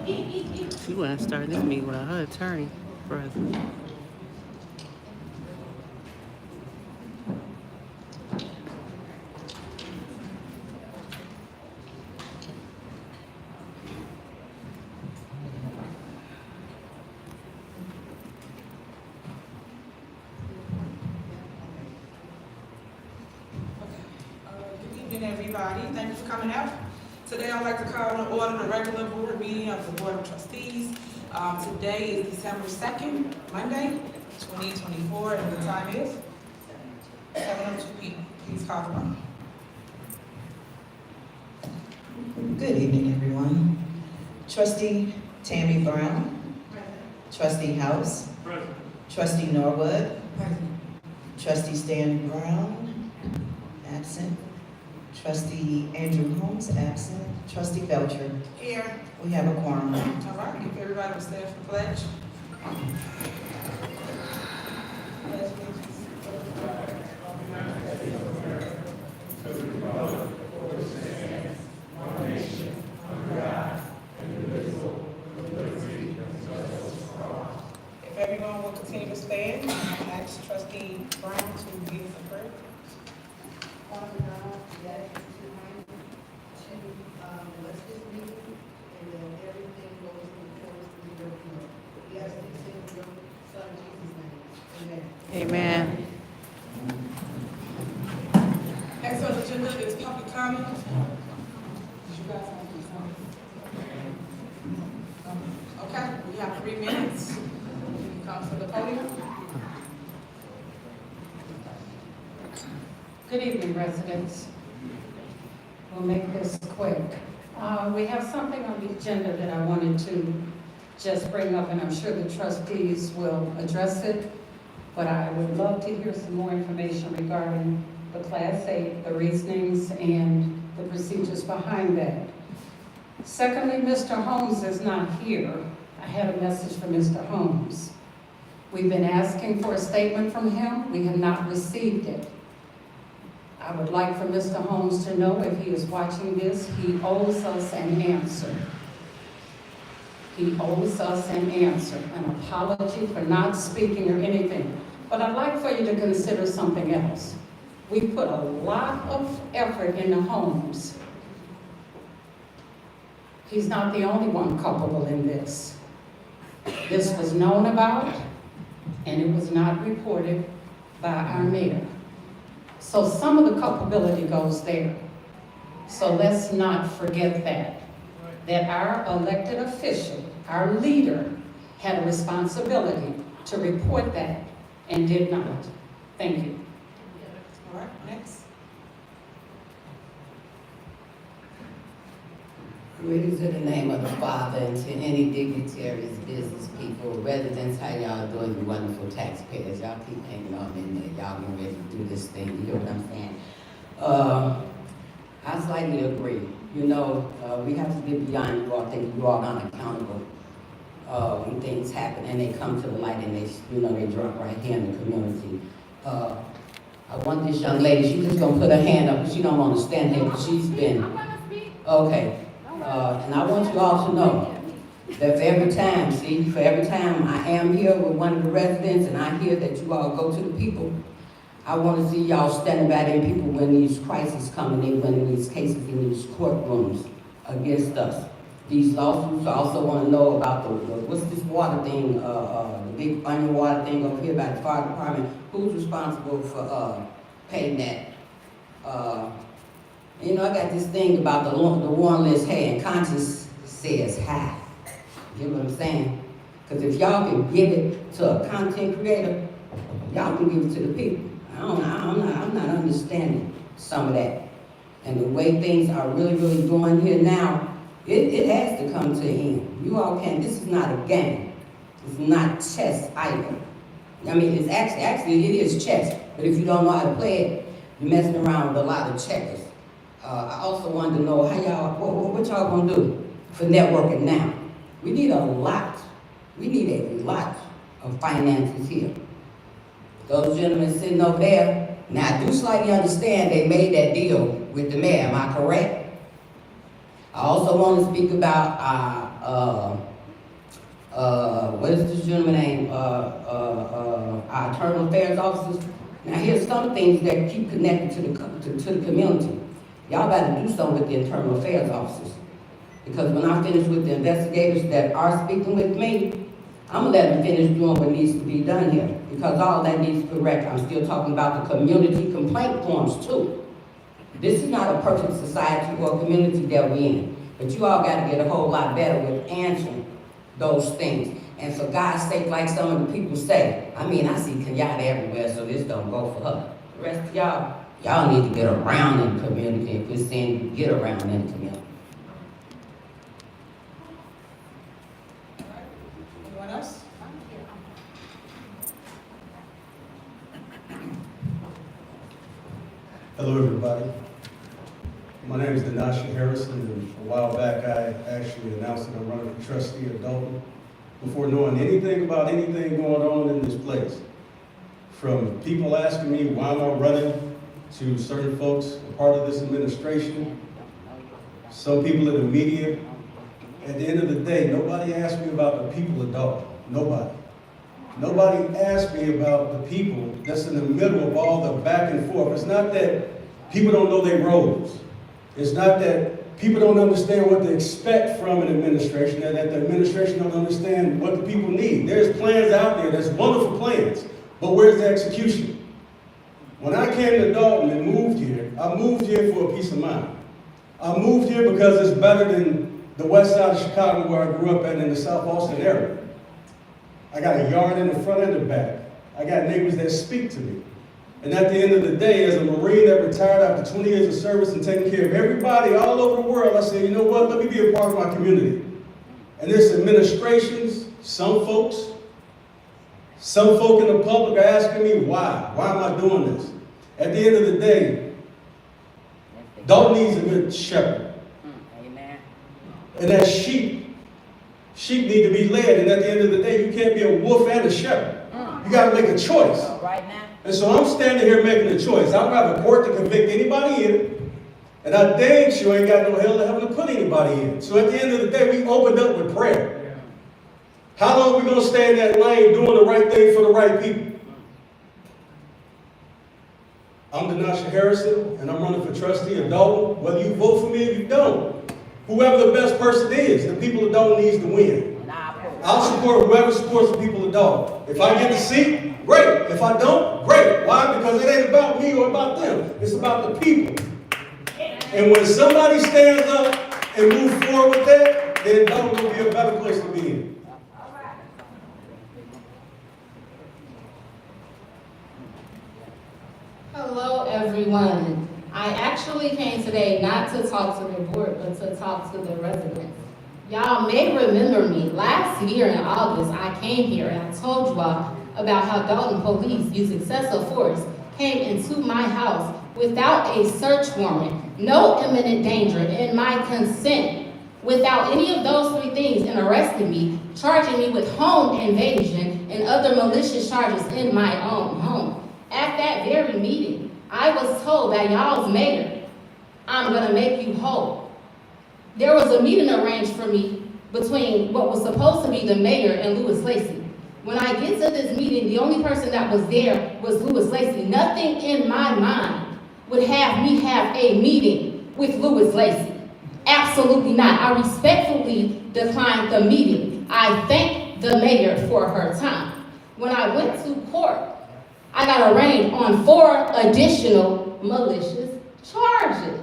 She wasn't starting this meeting without her attorney present. Good evening, everybody. Thank you for coming out. Today, I'd like to call to order the regular board meeting of the Board of Trustees. Today is December 2nd, Monday, 2024, and the time is 7:02 p.m. Please call the roll. Good evening, everyone. Trustee Tammy Brown. Trustee House. Trustee Norwood. Trustee Stan Brown, absent. Trustee Andrew Holmes, absent. Trustee Belcher. Here. We have a quorum. All right, if everybody will stand for the pledge. If everyone will continue to stand, I'll ask Trustee Brown to give the prayer. Father God, we ask you tonight to bless this meeting and that everything goes in accordance with your will. We ask this in your son Jesus' name. Amen. Amen. Next on the agenda is public comment. Did you guys want to do something? Okay, we have 3 minutes. You can come to the podium. Good evening, residents. We'll make this quick. We have something on the agenda that I wanted to just bring up, and I'm sure the trustees will address it, but I would love to hear some more information regarding the Class 8, the reasonings, and the procedures behind that. Secondly, Mr. Holmes is not here. I had a message from Mr. Holmes. We've been asking for a statement from him. We have not received it. I would like for Mr. Holmes to know if he is watching this, he owes us an answer. He owes us an answer, an apology for not speaking or anything. But I'd like for you to consider something else. We put a lot of effort into Holmes. He's not the only one culpable in this. This was known about, and it was not reported by our mayor. So some of the culpability goes there. So let's not forget that our elected official, our leader, had a responsibility to report that and did not. Thank you. All right, next. Greetings in the name of the Father, and to any dignitaries, business people, residents, how y'all doing, you wonderful taxpayers. Y'all keep hanging on in there. Y'all getting ready to do this thing. You hear what I'm saying? I slightly agree. You know, we have to get beyond you all think you all unaccountable when things happen and they come to the light and they drop right here in the community. I want this young lady, she's just gonna put her hand up, but she don't want to stand here because she's been. Okay. And I want you all to know that for every time I am here with one of the residents and I hear that you all go to the people, I want to see y'all standing by them people when these crises come in, when these cases in these courtrooms against us. These lawsuits, I also want to know about the what's this water thing, the big onion water thing over here by the fire department. Who's responsible for paying that? You know, I got this thing about the warrantless hand. Conscience says hi. You know what I'm saying? Because if y'all can give it to a content creator, y'all can give it to the people. I'm not understanding some of that. And the way things are really going here now, it has to come to an end. You all can. This is not a game. It's not chess either. I mean, it's actually it is chess. But if you don't know how to play it, you're messing around with a lot of checkers. I also wanted to know how y'all, what y'all gonna do for networking now? We need a lot of finances here. Those gentlemen sitting over there, now I do slightly understand they made that deal with the mayor, am I correct? I also want to speak about what is this gentleman's name? Our internal affairs officers. Now, here's some things that keep connected to the community. Y'all better do something with the internal affairs officers. Because when I finish with the investigators that are speaking with me, I'm gonna let them finish doing what needs to be done here. Because all that needs to be correct. I'm still talking about the community complaint forms too. This is not a perfect society or community that we're in. But you all gotta get a whole lot better with answering those things. And for God's sake, like some of the people say, I mean, I see Kenyatta everywhere, so this don't go for her. The rest of y'all need to get around in the community. If we're saying you get around in the community. Anyone else? Hello, everybody. My name is Denasha Harrison, and a while back I actually announced that I'm running for trustee of Dolton before knowing anything about anything going on in this place. From people asking me why am I running, to certain folks a part of this administration, some people in the media. At the end of the day, nobody asked me about the people of Dolton. Nobody. Nobody asked me about the people that's in the middle of all the back and forth. It's not that people don't know their roles. It's not that people don't understand what to expect from an administration, and that the administration don't understand what the people need. There's plans out there, there's wonderful plans, but where's the execution? When I came to Dolton and moved here, I moved here for a peace of mind. I moved here because it's better than the west side of Chicago where I grew up at in the South Austin area. I got a yard in the front and the back. I got neighbors that speak to me. And at the end of the day, as a Marine that retired after 20 years of service and taking care of everybody all over the world, I said, you know what, let me be a part of my community. And there's administrations, some folk in the public are asking me why. Why am I doing this? At the end of the day, Dolton needs a good shepherd. Amen. And that sheep need to be led. And at the end of the day, you can't be a wolf and a shepherd. You got to make a choice. Right now. And so I'm standing here making a choice. I don't have a court to convict anybody in, and I dang sure ain't got no hell to heaven to put anybody in. So at the end of the day, we opened up with prayer. How long are we going to stay in that lane doing the right thing for the right people? I'm Denasha Harrison, and I'm running for trustee of Dolton. Whether you vote for me or you don't, whoever the best person is, the people of Dolton needs to win. I'll support whoever supports the people of Dolton. If I get the seat, great. If I don't, great. Why? Because it ain't about me or about them. It's about the people. And when somebody stands up and moves forward with that, then Dolton will be a better place to be in. Hello, everyone. I actually came today not to talk to the board, but to talk to the residents. Y'all may remember me. Last year in August, I came here and I told y'all about how Dolton police used excessive force, came into my house without a search warrant, no imminent danger, and my consent, without any of those three things, and arrested me, charging me with home invasion and other malicious charges in my own home. At that very meeting, I was told by y'all's mayor, I'm gonna make you whole. There was a meeting arranged for me between what was supposed to be the mayor and Louis Lacey. When I get to this meeting, the only person that was there was Louis Lacey. Nothing in my mind would have me have a meeting with Louis Lacey. Absolutely not. I respectfully declined the meeting. I thank the mayor for her time. When I went to court, I got arraigned on 4 additional malicious charges.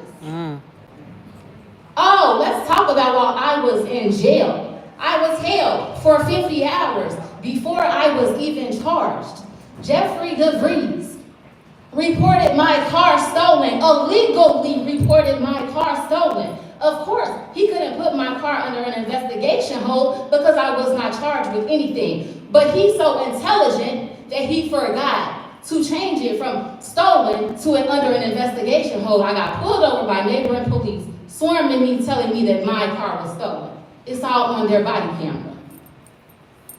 Oh, let's talk about while I was in jail. I was held for 50 hours before I was even charged. Jeffrey DeVries reported my car stolen, illegally reported my car stolen. Of course, he couldn't put my car under an investigation hold because I was not charged with anything. But he's so intelligent that he forgot to change it from stolen to under an investigation hold. I got pulled over by neighboring police, swarming me, telling me that my car was stolen. It's all on their body camera.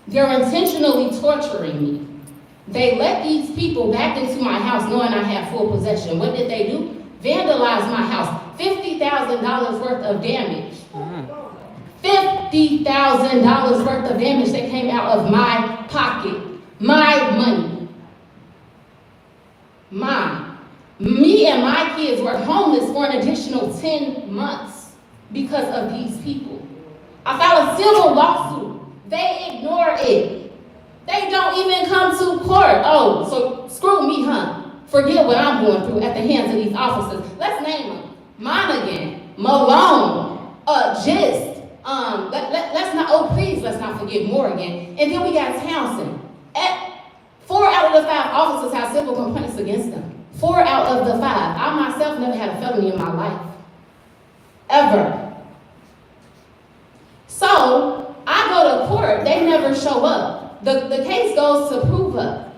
They're intentionally torturing me. They let these people back into my house knowing I had full possession. What did they do? Vandalize my house. $50,000 worth of damage. $50,000 worth of damage that came out of my pocket, my money. Mom, me and my kids were homeless for an additional 10 months because of these people. I filed a civil lawsuit. They ignore it. They don't even come to court. Oh, so screw me, huh? Forget what I'm going through at the hands of these officers. Let's name them. Monaghan, Malone, Gist. Let's not, oh please, let's not forget Morgan. And then we got Townsend. 4 out of the 5 officers have civil complaints against them. 4 out of the 5. I myself never had a felony in my life. Ever. So, I go to court, they never show up. The case goes to prove up.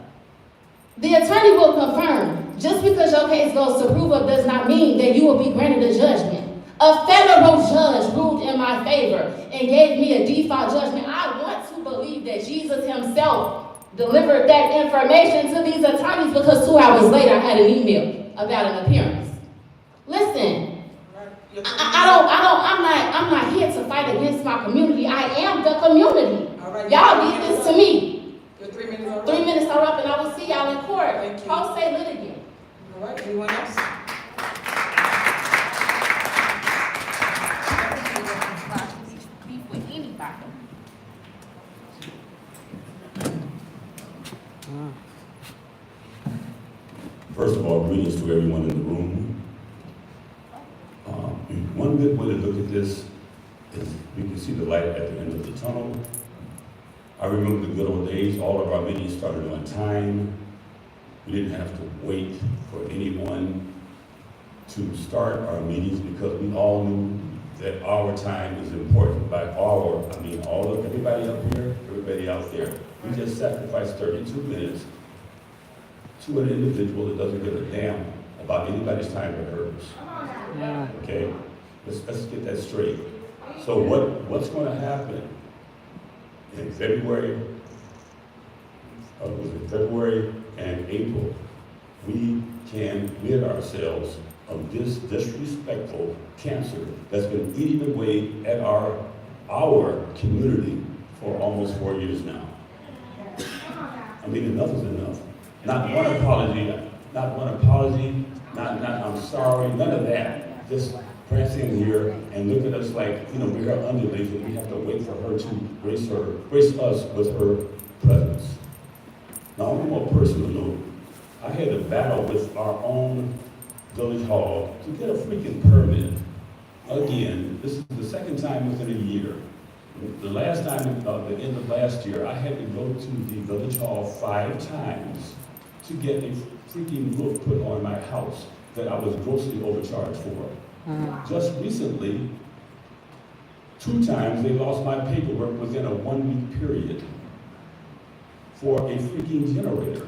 The attorney will confirm, just because your case goes to prove up does not mean that you will be granted a judgment. A federal judge ruled in my favor and gave me a default judgment. I want to believe that Jesus himself delivered that information to these attorneys because 2 hours later I had an email about an appearance. Listen, I'm not here to fight against my community. I am the community. Y'all did this to me. Your 3 minutes are up. 3 minutes are up and I will see y'all in court. Thank you. Pro se litigant. All right, anyone else? Beef with anybody. First of all, greetings to everyone in the room. One good way to look at this is we can see the light at the end of the tunnel. I remember the good old days. All of our meetings started on time. We didn't have to wait for anyone to start our meetings because we all knew that our time is important. By our, I mean all of everybody up here, everybody out there. We just sacrificed 32 minutes to an individual that doesn't give a damn about anybody's time but hers. Yeah. Okay? Let's get that straight. So what's going to happen in February and April? We can rid ourselves of this disrespectful cancer that's been eating away at our community for almost 4 years now. I mean, enough is enough. Not one apology, not I'm sorry, none of that. Just prancing here and look at us like, we're her underlings and we have to wait for her to grace us with her presence. Now, on a more personal note, I had a battle with our own village hall to get a freaking permit. Again, this is the second time within a year. The last time, at the end of last year, I had to go to the village hall 5 times to get a freaking roof put on my house that I was grossly overcharged for. Just recently, 2 times they lost my paperwork within a 1-week period for a freaking generator.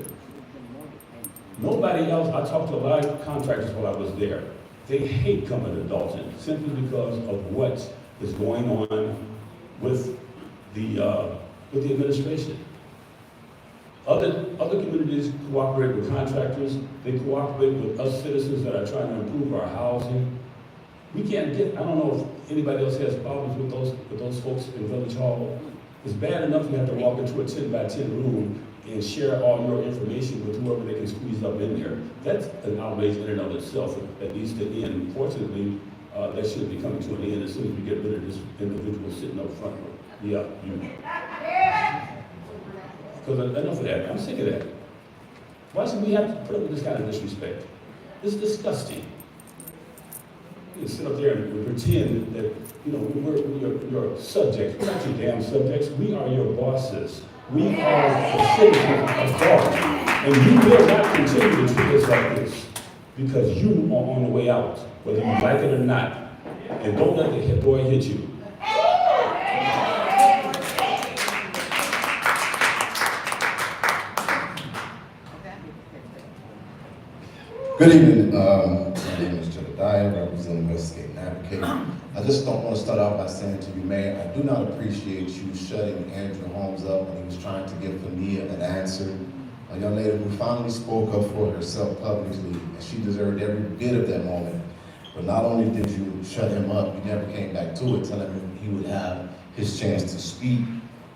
Nobody else, I talked to a lot of contractors while I was there. They hate coming to Dolton simply because of what is going on with the administration. Other communities cooperate with contractors. They cooperate with us citizens that are trying to improve our housing. We can't get, I don't know if anybody else has problems with those folks in Village Hall. It's bad enough you have to walk into a 10 by 10 room and share all your information with whoever they can squeeze up in there. That's an outrage in and of itself that needs to end. Fortunately, that should be coming to an end as soon as we get rid of this individual sitting up front. Yeah, you. Because enough of that. I'm sick of that. Why should we have to put up with this kind of disrespect? It's disgusting. You can sit up there and pretend that, we're your subjects. We're not your damn subjects. We are your bosses. We are the citizens of God. And you will not continue to treat us like this because you are on the way out, whether you like it or not. And don't let the hit boy hit you. Good evening. My name is Jedediah, representing Westgate and Advocate. I just don't want to start out by saying to you, Mayor, I do not appreciate you shutting Andrew Holmes up when he was trying to give Fania an answer. A young lady who finally spoke up for herself publicly, and she deserved every bit of that moment. But not only did you shut him up, you never came back to it, telling him he would have his chance to speak.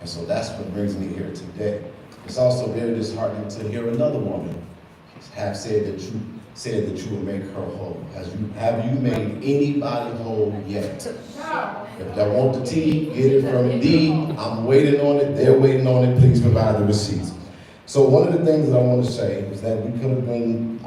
And so that's what brings me here today. It's also very disheartening to hear another woman have said that you would make her whole. Have you made anybody whole yet? If they want the T, get it from D. I'm waiting on it. They're waiting on it. Please provide the receipts. So one of the things that I want to say is that I could have been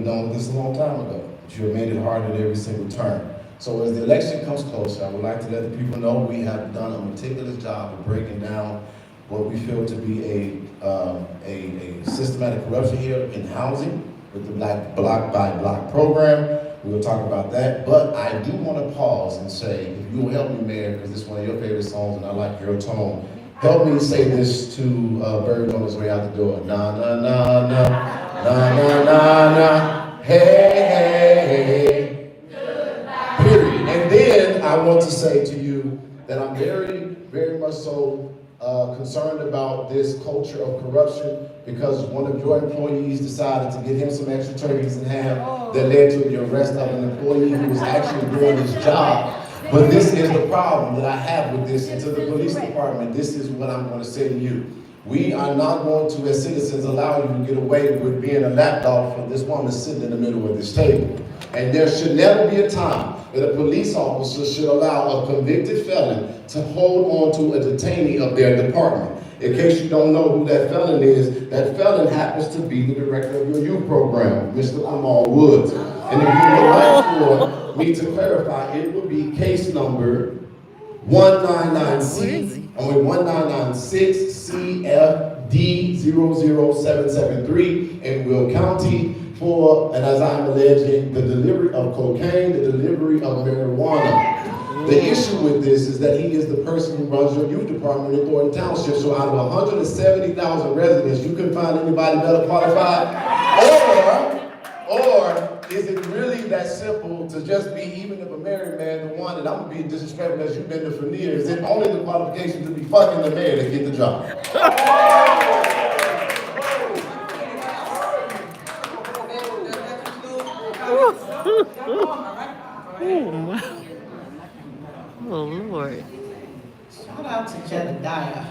done with this a long time ago. But you have made it hard at every single turn. So as the election comes closer, I would like to let the people know we have done a meticulous job of breaking down what we feel to be a systematic corruption here in housing with the Black Block by Block program. We will talk about that, but I do want to pause and say, if you will help me, Mayor, because this is one of your favorite songs and I like your tone, help me say this to Bird on his way out the door. Na, na, na, na, na, na, na, na, hey, hey, hey, period. And then I want to say to you that I'm very, very much so concerned about this culture of corruption because one of your employees decided to get him some extra turkeys in ham that led to the arrest of an employee who was actually doing his job. But this is the problem that I have with this, and to the police department, this is what I'm going to say to you. We are not going to, as citizens, allow you to get away with being a lapdog for this woman sitting in the middle of this table. And there should never be a time that a police officer should allow a convicted felon to hold on to a detainee of their department. In case you don't know who that felon is, that felon happens to be the director of your youth program, Mr. Amal Woods. And if you would like for me to clarify, it would be case number 1996 CFD 00773 in Will County for, and as I'm alleging, the delivery of cocaine, the delivery of marijuana. The issue with this is that he is the person who runs your youth department in Dolton Township. So out of 170,000 residents, you couldn't find anybody better qualified? Or is it really that simple to just be, even if a married man, the one that I'm gonna be disrespectful as you've been there for years, is it only the qualification to be fucking the mayor to get the job? Oh, Lord. Shout out to Jedediah.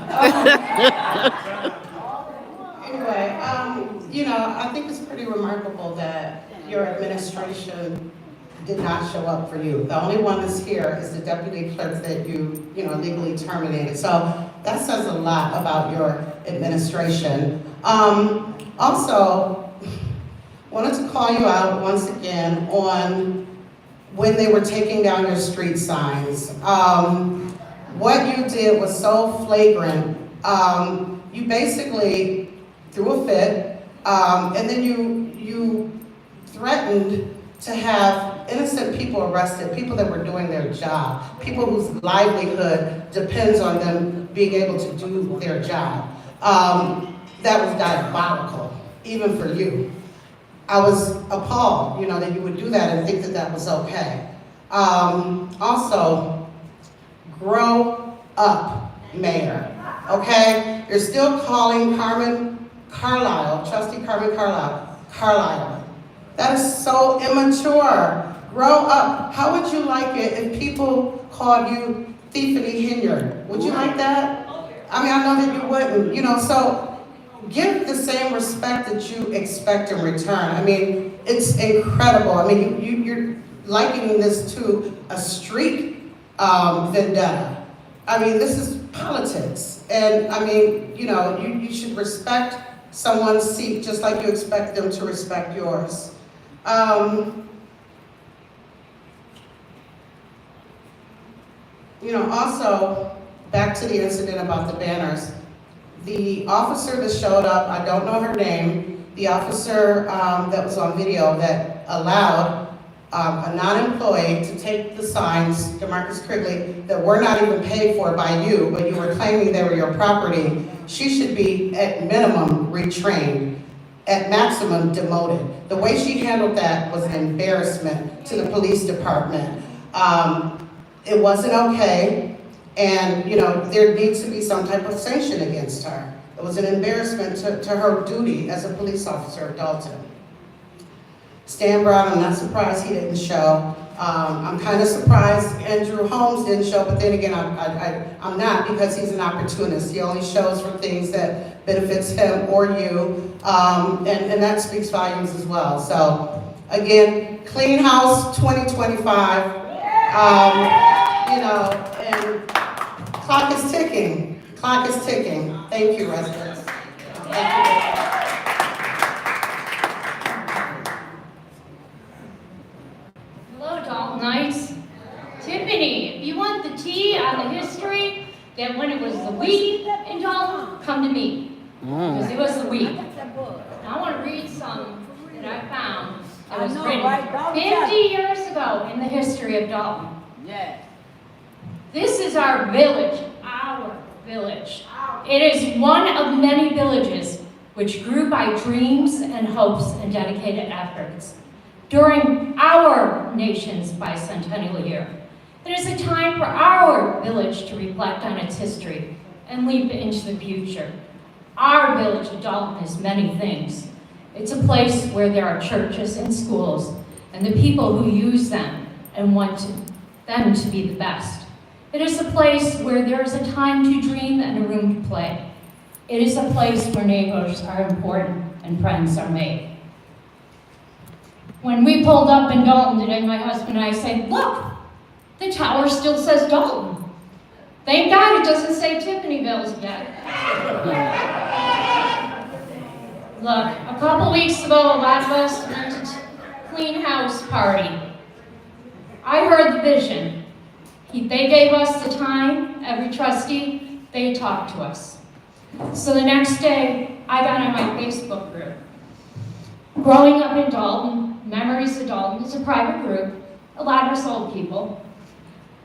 Anyway, I think it's pretty remarkable that your administration did not show up for you. The only one that's here is the deputy clerk that you legally terminated. So that says a lot about your administration. Also, wanted to call you out once again on when they were taking down your street signs. What you did was so flagrant. You basically threw a fit, and then you threatened to have innocent people arrested, people that were doing their job, people whose livelihood depends on them being able to do their job. That was diabolical, even for you. I was appalled, that you would do that and think that that was okay. Also, grow up, Mayor, okay? You're still calling Carmen Carlisle, Trustee Carmen Carlisle. That is so immature. Grow up. How would you like it if people called you Thiefany Hinyard? Would you like that? I mean, I know that you wouldn't, so give the same respect that you expect in return. I mean, it's incredible. I mean, you're likening this to a street vendetta. I mean, this is politics. And I mean, you should respect someone's seat just like you expect them to respect yours. Also, back to the incident about the banners. The officer that showed up, I don't know her name, the officer that was on video that allowed a non-employee to take the signs, DeMarcus Crigley, that were not even paid for by you, but you were claiming they were your property, she should be at minimum retrained, at maximum demoted. The way she handled that was an embarrassment to the police department. It wasn't okay. And, there needs to be some type of sanction against her. It was an embarrassment to her duty as a police officer at Dolton. Stan Brown, I'm not surprised he didn't show. I'm kind of surprised Andrew Holmes didn't show, but then again, I'm not, because he's an opportunist. He only shows for things that benefits him or you, and that speaks volumes as well. So, again, Clean House 2025, and clock is ticking. Clock is ticking. Thank you, residents. Thank you. Hello, Daltonites. Tiffany, if you want the tea on the history, that when it was the we in Dalton, come to me. Because it was the we. I want to read some that I found that was written 50 years ago in the history of Dalton. Yeah. This is our village, our village. It is one of many villages which grew by dreams and hopes and dedicated efforts. During our nation's bicentennial year, it is a time for our village to reflect on its history and leap into the future. Our village of Dalton is many things. It's a place where there are churches and schools, and the people who use them and want them to be the best. It is a place where there is a time to dream and a room to play. It is a place where neighbors are important and friends are made. When we pulled up in Dalton today, my husband and I said, look, the tower still says Dalton. Thank God it doesn't say Tiffanyville yet. Look, a couple weeks ago, a lot of us went to Clean House party. I heard the vision. They gave us the time, every trustee, they talked to us. So the next day, I got on my Facebook group. Growing up in Dalton, Memories of Dalton is a private group, a lot of us old people.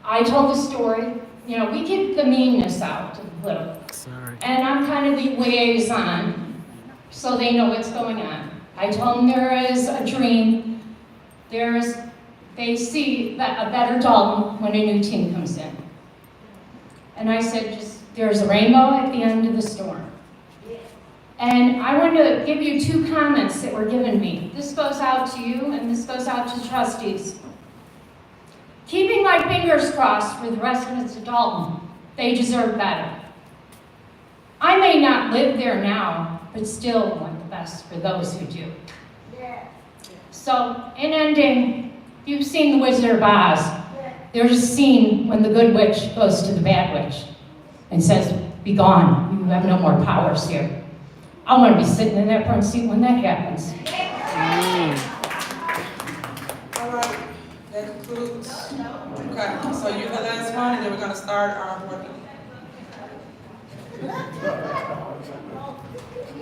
I told the story, we keep the meanness out a little. Sorry. And I'm kind of the liaison, so they know what's going on. I told them there is a dream, they see a better Dalton when a new team comes in. And I said, there's a rainbow at the end of the storm. And I want to give you two comments that were given me. This goes out to you, and this goes out to trustees. Keeping my fingers crossed for the residents of Dalton. They deserve better. I may not live there now, but still want the best for those who do. So, in ending, you've seen The Wizard of Oz. There's a scene when the good witch goes to the bad witch and says, be gone, you have no more powers here. I want to be sitting in that front seat when that happens. All right, that concludes. Okay, so you're the last one, and then we're gonna start our board meeting.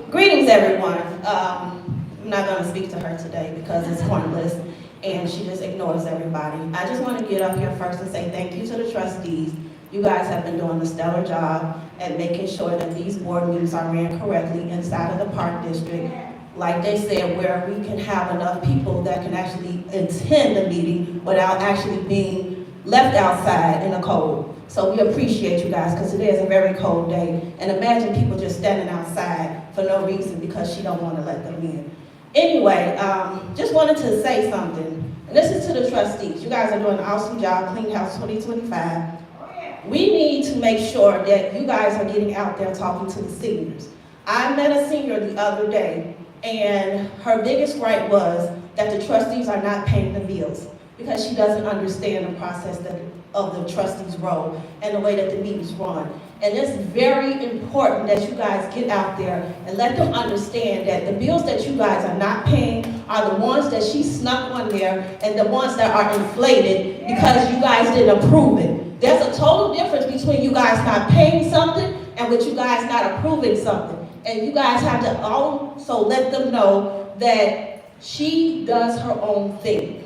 Greetings, everyone. I'm not going to speak to her today because it's pointless and she just ignores everybody. I just want to get up here first and say thank you to the trustees. You guys have been doing a stellar job at making sure that these board meetings are ran correctly inside of the Park District. Like they said, where we can have enough people that can actually attend the meeting without actually being left outside in the cold. So we appreciate you guys because it is a very cold day. And imagine people just standing outside for no reason because she don't want to let them in. Anyway, just wanted to say something. And this is to the trustees. You guys are doing an awesome job, Clean House 2025. We need to make sure that you guys are getting out there talking to the seniors. I met a senior the other day, and her biggest gripe was that the trustees are not paying the bills because she doesn't understand the process of the trustees' role and the way that the meetings run. And it's very important that you guys get out there and let them understand that the bills that you guys are not paying are the ones that she snuck on there and the ones that are inflated because you guys didn't approve it. There's a total difference between you guys not paying something and with you guys not approving something. And you guys have to also let them know that she does her own thing.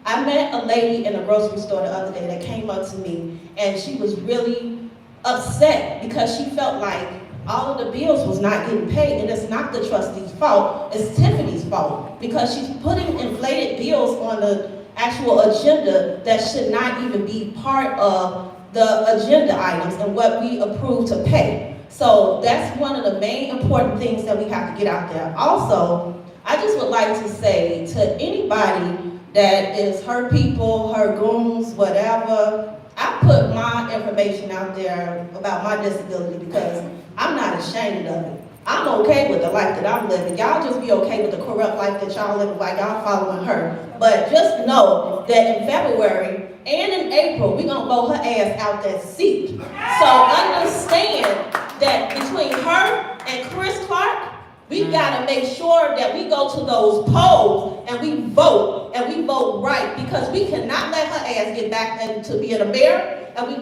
I met a lady in a grocery store the other day that came up to me and she was really upset because she felt like all of the bills was not getting paid, and it's not the trustee's fault, it's Tiffany's fault because she's putting inflated bills on the actual agenda that should not even be part of the agenda items and what we approve to pay. So that's one of the main important things that we have to get out there. Also, I just would like to say to anybody that is her people, her goons, whatever. I put my information out there about my disability because I'm not ashamed of it. I'm okay with the life that I'm living. Y'all just be okay with the corrupt life that y'all living while y'all following her. But just know that in February and in April, we're gonna vote her ass out that seat. So understand that between her and Chris Clark, we gotta make sure that we go to those polls and we vote right, because we cannot let her ass get back into being a mayor, and we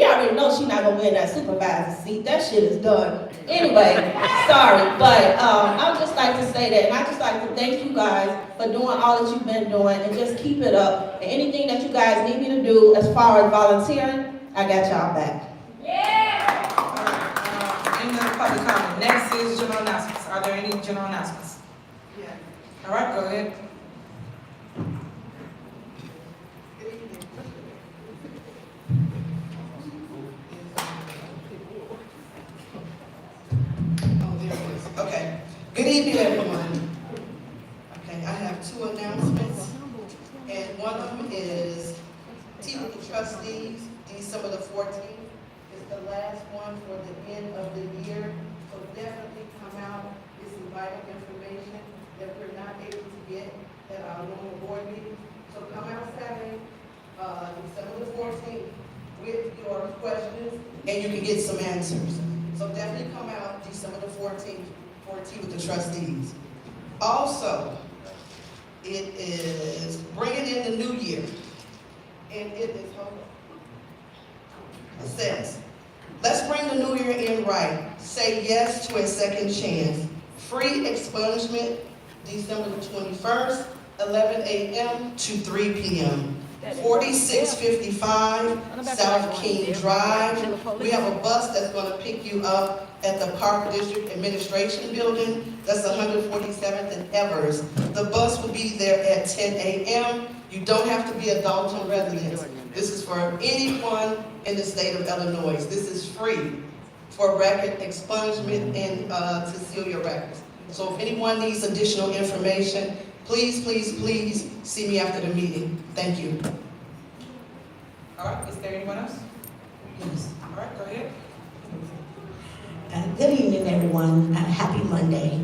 already know she's not gonna win that supervisor seat. That shit is done. Anyway, sorry, but I would just like to say that, and I just like to thank you guys for doing all that you've been doing, and just keep it up. And anything that you guys need me to do as far as volunteering, I got y'all back. Any other public comment? Next is general announcements. Are there any general announcements? Yeah. All right, go ahead. Good evening. Oh, there it is. Okay. Good evening, everyone. Okay, I have two announcements, and one of them is Tea with the Trustees, December the 14th. Is the last one for the end of the year, so definitely come out. It's some vital information that we're not able to get at our normal board meeting. So come out Saturday, December the 14th, with your questions, and you can get some answers. So definitely come out December the 14th for Tea with the Trustees. Also, it is bringing in the new year, and it is, hold on. It says, let's bring the new year in right. Say yes to a second chance. Free expungement, December the 21st, 11 a.m. to 3 p.m. 4655 South King Drive. We have a bus that's going to pick you up at the Park District Administration Building. That's 147th and Evers. The bus will be there at 10 a.m. You don't have to be a Dolton resident. This is for anyone in the state of Illinois. This is free for record expungement and to seal your records. So if anyone needs additional information, please, please, please see me after the meeting. Thank you. All right, is there anyone else? Yes. All right, go ahead. Good evening, everyone. Happy Monday.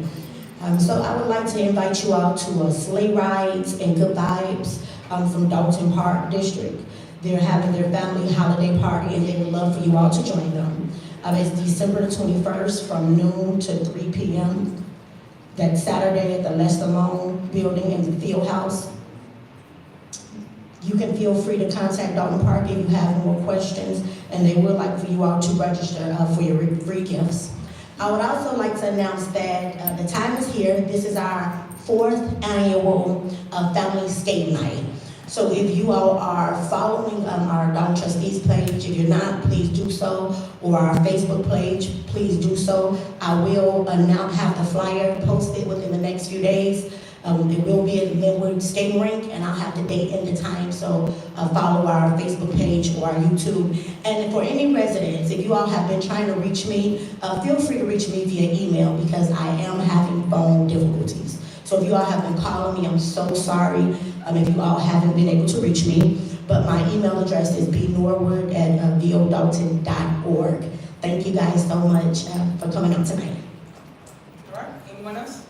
So I would like to invite you all to sleigh rides and good vibes from Dolton Park District. They're having their family holiday party, and they would love for you all to join them. It's December 21st from noon to 3 p.m. That's Saturday at the Lester Long Building in the Field House. You can feel free to contact Dolton Park if you have more questions, and they would like for you all to register for your free gifts. I would also like to announce that the time is here. This is our 4th annual family skate night. So if you all are following our Dolton Trustees page, if you're not, please do so, or our Facebook page, please do so. I will now have the flyer posted within the next few days. It will be at the Midwood Skating Rink, and I'll have the date and the time, so follow our Facebook page or our YouTube. And for any residents, if you all have been trying to reach me, feel free to reach me via email, because I am having phone difficulties. So if you all have been calling me, I'm so sorry if you all haven't been able to reach me. But my email address is bnorwood@vodolton.org. Thank you guys so much for coming out tonight. All right, anyone else?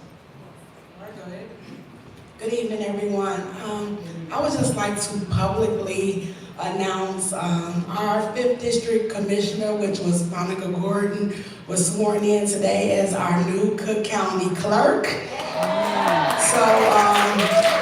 All right, go ahead. Good evening, everyone. I would just like to publicly announce our 5th District Commissioner, which was Monica Gordon, was sworn in today as our new Cook County Clerk. So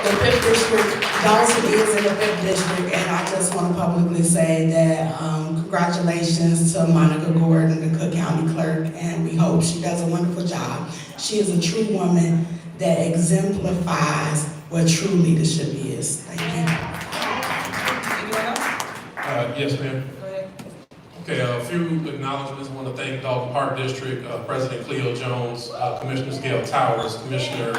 the 5th District, Dolton is in the 5th District, and I just want to publicly say that congratulations to Monica Gordon, the Cook County Clerk, and we hope she does a wonderful job. She is a true woman that exemplifies what true leadership is. Thank you. Anyone else? Yes, ma'am. Go ahead. Okay, a few acknowledgments. I want to thank Dolton Park District, President Cleo Jones, Commissioner Gail Towers, Commissioner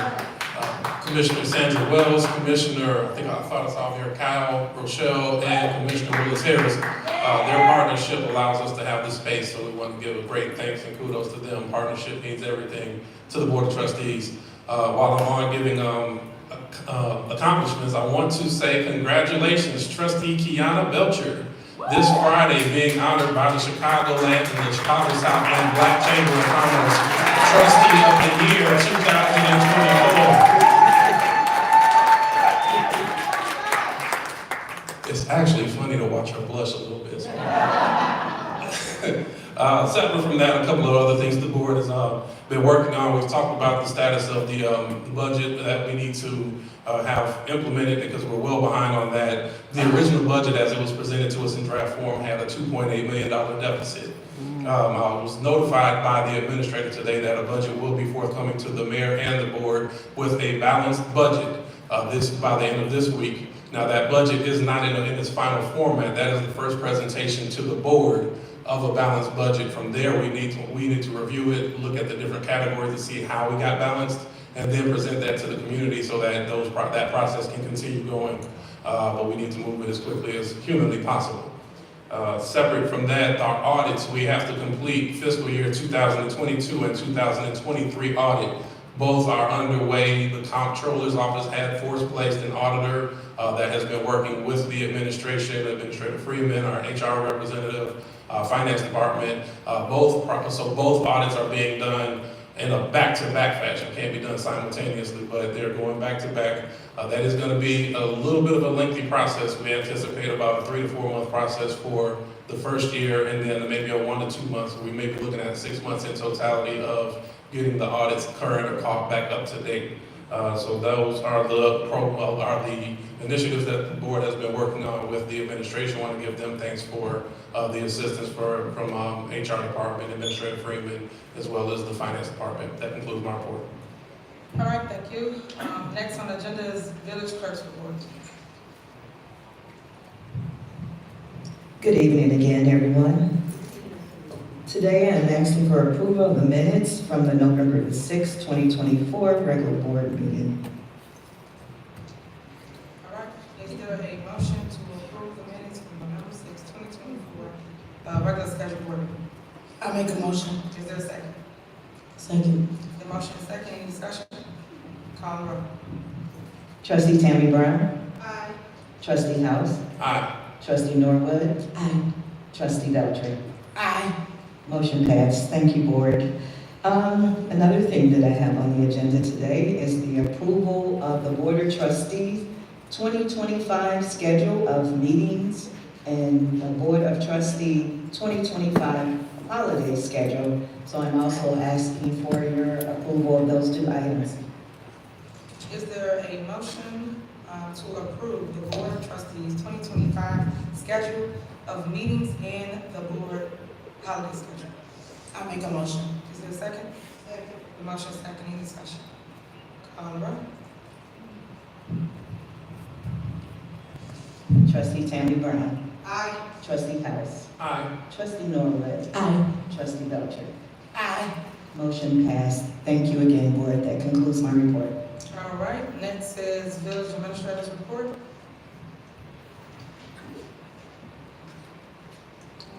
Sandra Wells, Commissioner, I thought I saw here, Kyle Rochelle, and Commissioner Willis Harris. Their partnership allows us to have this space, so we want to give a great thanks and kudos to them. Partnership means everything to the Board of Trustees. While I'm on giving accomplishments, I want to say congratulations, Trustee Kiana Belcher, this Friday being honored by the Chicagoland and the Chicago South End Black Chamber of Commerce Trustee of the Year 2024. It's actually funny to watch her blush a little bit. Separate from that, a couple of other things the board has been working on. We've talked about the status of the budget that we need to have implemented because we're well behind on that. The original budget, as it was presented to us in draft form, had a $2.8 million deficit. I was notified by the administrator today that a budget will be forthcoming to the mayor and the board with a balanced budget by the end of this week. Now, that budget is not in its final format. That is the first presentation to the board of a balanced budget. From there, we need to review it, look at the different categories to see how we got balanced, and then present that to the community so that that process can continue going. But we need to move it as quickly as humanly possible. Separate from that, our audits, we have to complete fiscal year 2022 and 2023 audit. Both are underway. The comptroller's office had placed an auditor that has been working with the administration, Administrator Freeman, our HR representative, finance department. Both audits are being done in a back-to-back fashion. Can't be done simultaneously, but they're going back-to-back. That is going to be a little bit of a lengthy process. We anticipate about a 3 to 4 month process for the first year, and then maybe a 1 to 2 months. We may be looking at 6 months in totality of getting the audits current or caught back up to date. So those are the initiatives that the board has been working on with the administration. I want to give them thanks for the assistance from HR department, Administrator Freeman, as well as the finance department. That concludes my report. All right, thank you. Next on the agenda is village clerk's report. Good evening again, everyone. Today I'm asking for approval of the minutes from the November the 6th, 2024 regular board meeting. All right, is there a motion to approve the minutes from November 6th, 2024 regular scheduled board meeting? I make a motion. Is there a second? Second. The motion is second, any discussion? Call the roll. Trustee Tammy Brown? Aye. Trustee House? Aye. Trustee Norwood? Aye. Trustee Belcher? Aye. Motion passed. Thank you, board. Another thing that I have on the agenda today is the approval of the Board of Trustees 2025 schedule of meetings and the Board of Trustees 2025 holiday schedule. So I'm also asking for your approval of those two items. Is there a motion to approve the Board of Trustees 2025 schedule of meetings and the board holiday schedule? I make a motion. Is there a second? Second. The motion is second, any discussion? Call the roll. Trustee Tammy Brown? Aye. Trustee House? Aye. Trustee Norwood? Aye. Trustee Belcher? Aye. Motion passed. Thank you again, board. That concludes my report. All right, next is village administrator's report.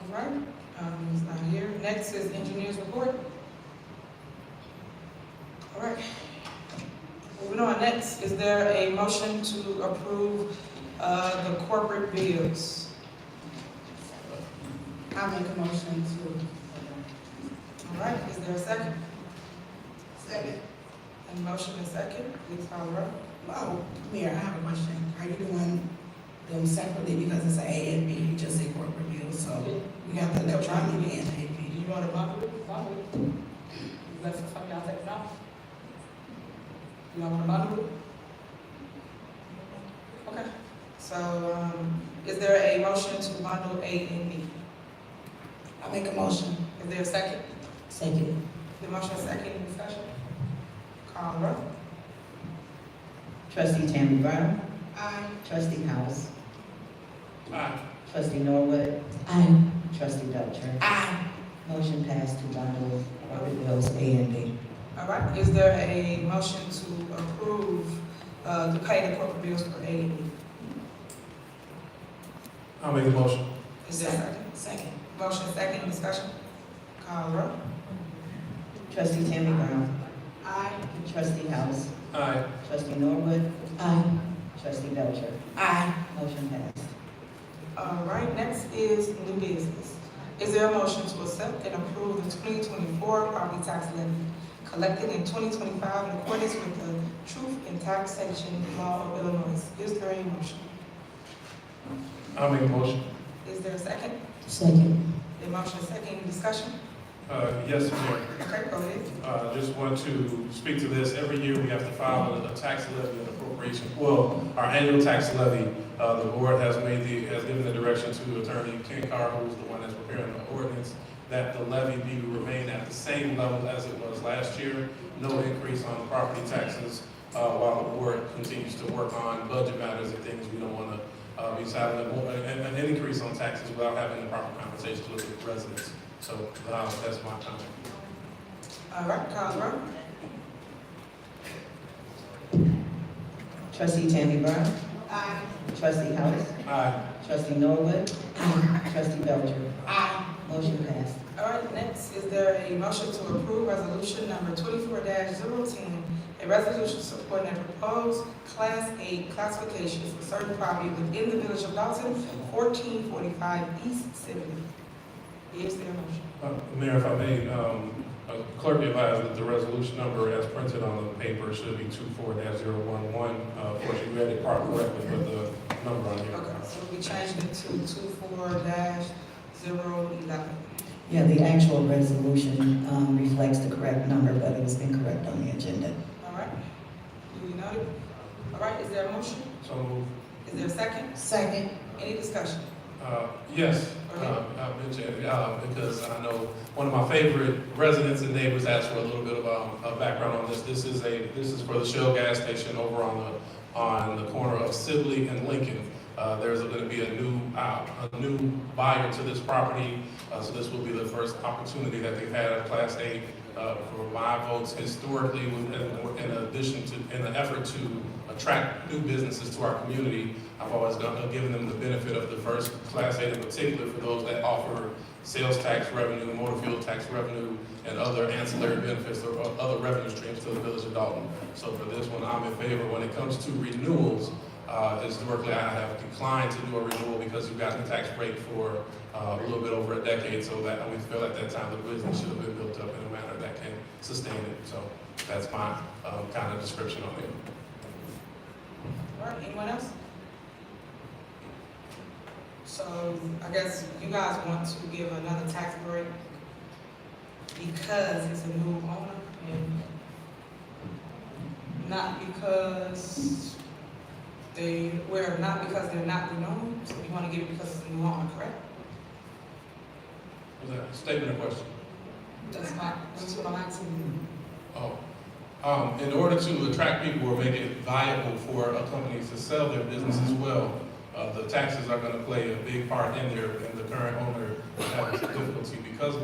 All right, he's not here. Next is engineer's report. All right. Moving on, next, is there a motion to approve the corporate bills? I make a motion to. All right, is there a second? Second. And motion is second, please call the roll. Oh, Mayor, I have a question. Are you doing them separately because it's an A and B? You just say corporate bills, so we got the electronic and AP. You want to bundle it? Bundle it. That's something y'all take it off. You don't want to bundle it? Okay, so, is there a motion to bundle A and B? I make a motion. Is there a second? Second. The motion is second, any discussion? Call the roll. Trustee Tammy Brown? Aye. Trustee House? Aye. Trustee Norwood? Aye. Trustee Belcher? Aye. Motion passed to bundle corporate bills A and B. All right, is there a motion to approve, to pay the corporate bills for A and B? I'll make the motion. Is there a second? Second. Motion is second, any discussion? Call the roll. Trustee Tammy Brown? Aye. Trustee House? Aye. Trustee Norwood? Aye. Trustee Belcher. Aye. Motion passed. All right, next is new business. Is there a motion to accept and approve the 2024 property tax levy collected in 2025 in accordance with the Truth in Taxation Law of Illinois? Is there a motion? I'll make a motion. Is there a second? Second. The motion is second. Any discussion? Yes, Mayor. Okay, go ahead. Just want to speak to this. Every year we have to file a tax levy and appropriation. Well, our annual tax levy, the board has given the direction to Attorney Ken Carr, who is the one that's preparing the ordinance, that the levy remain at the same level as it was last year. No increase on property taxes, while the board continues to work on budget matters and things. We don't want to be having an increase on taxes without having the proper conversations with the residents. So that's my comment. All right, call the roll. Trustee Tammy Brown. Aye. Trustee House. Aye. Trustee Norwood. Trustee Belcher. Aye. Motion passed. All right, next, is there a motion to approve resolution number 24-010, a resolution supporting a proposed Class 8 classification for certain property within the village of Dolton, 1445 East 70. Is there a motion? Mayor, if I may, clerk advised that the resolution number as printed on the paper should be 24-011. Of course, you read it part correctly, but the number on here. Okay, so we changed it to 24-011. Yeah, the actual resolution reflects the correct number, but it was incorrect on the agenda. All right, duly noted. All right, is there a motion? So moved. Is there a second? Second. Any discussion? Yes, I mentioned because I know one of my favorite residents and neighbors asked for a little bit of a background on this. This is for the Shell gas station over on the corner of Sibley and Lincoln. There's going to be a new buyer to this property, so this will be the first opportunity that they've had at Class 8 for my votes historically. In addition to, in the effort to attract new businesses to our community, I've always given them the benefit of the first Class 8 in particular for those that offer sales tax revenue, motor fuel tax revenue, and other ancillary benefits or other revenue streams to the village of Dolton. So for this one, I'm in favor. When it comes to renewals, historically, I have declined to do a renewal because you've gotten the tax break for a little bit over a decade, so that we feel at that time the business should have been built up in a manner that can sustain it. So that's my kind of description on it. All right, anyone else? So I guess you guys want to give another tax break because it's a new owner and not because not because they're not renewing, so you want to give it because it's a new owner, correct? Was that a statement or question? That's what I'm asking. In order to attract people or make it viable for a company to sell their business as well, the taxes are going to play a big part in the current owner having some difficulty because of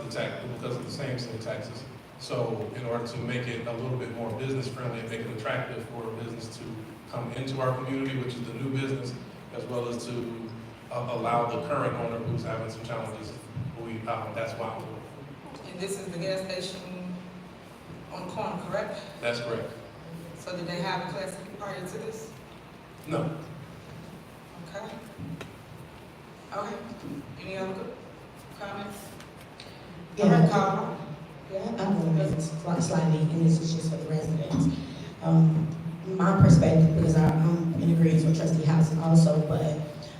the same state taxes. So in order to make it a little bit more business friendly and make it attractive for a business to come into our community, which is the new business, as well as to allow the current owner who's having some challenges, that's why I'm doing it. And this is the gas station on the corner, correct? That's correct. So did they have a Class 8 prior to this? No. Okay. Okay. Any other comments? All right, Carl. Yeah, I'm going to raise slightly, and this is just for the residents. My perspective, because I'm in agreement with Trustee House also, but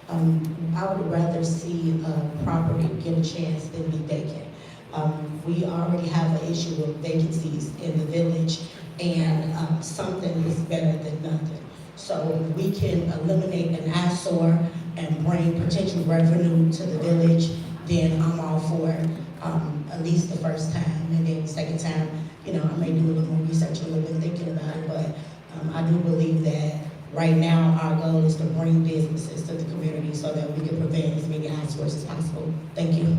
I would rather see a property get a chance than be vacant. We already have an issue of vacancies in the village, and something is better than nothing. So we can eliminate an eyesore and bring potential revenue to the village, then I'm all for it. At least the first time, and then the second time, I may do a little more research, a little bit thinking about it, but I do believe that right now our goal is to bring businesses to the community so that we can prevent as many eyesores as possible. Thank you.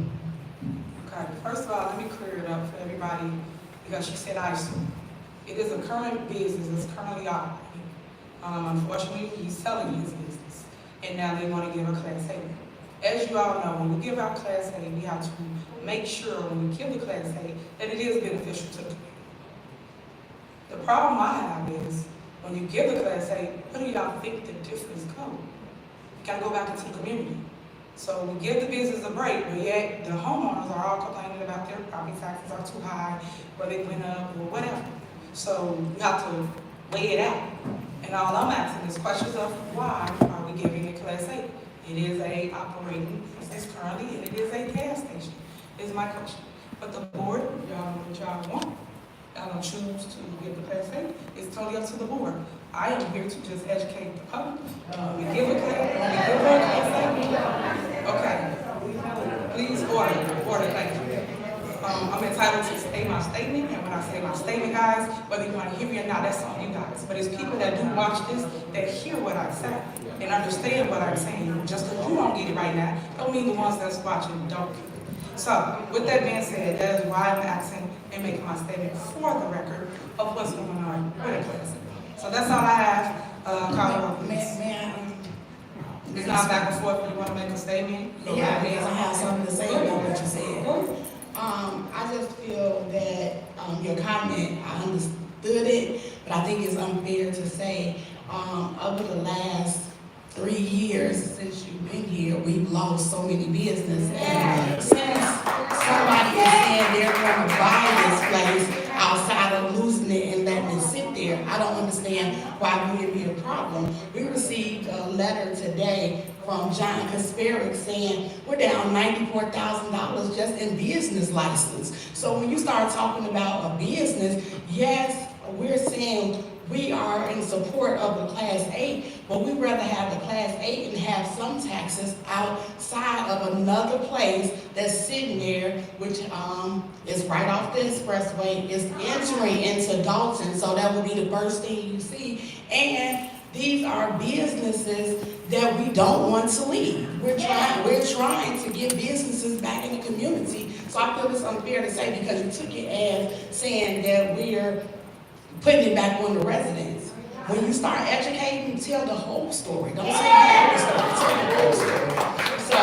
Okay, first of all, let me clear it up for everybody, because you said eyesore. It is a current business, it's currently operating. Unfortunately, he's selling his business, and now they want to give a Class 8. As you all know, when we give out Class 8, we have to make sure when we give the Class 8 that it is beneficial to the community. The problem I have is When you give the Class A, where do y'all think the difference comes? You gotta go back into the community. So we give the business a break, but yet the homeowners are all complaining about their property taxes are too high, or they went up, or whatever. So you have to weigh it out. And all I'm asking is questions of why are we giving it Class A? It is a operating business currently, and it is a gas station, is my question. But the board, y'all know what y'all want. Y'all don't choose to give the Class A. It's totally up to the board. I am here to just educate the public. We give a Class A. Okay. Please order, thank you. I'm entitled to say my statement, and when I say my statement, guys, whether you want to hear me or not, that's on you guys. But it's people that do watch this that hear what I say and understand what I'm saying. Just because you don't get it right now, don't mean the ones that's watching don't get it. So, with that being said, that is why I'm asking and making my statement for the record of what's going on with the class. So that's all I have. It's not back and forth. You want to make a statement? Yeah, because I have something to say about what you said. I just feel that your comment, I understood it, but I think it's unfair to say over the last 3 years since you've been here, we've lost so many businesses. And since somebody is saying they're going to buy this place outside of losing it and letting it sit there, I don't understand why would it be a problem. We received a letter today from John Kasperik saying we're down $94,000 just in business license. So when you start talking about a business, yes, we're saying we are in support of the Class 8, but we'd rather have the Class 8 and have some taxes outside of another place that's sitting there, which is right off the expressway, is entering into Dolton, so that would be the first thing you see. And these are businesses that we don't want to leave. We're trying to get businesses back in the community. So I feel it's unfair to say because you took it as saying that we're putting it back on the residents. When you start educating, tell the whole story. Don't say half the story, tell the whole story. So I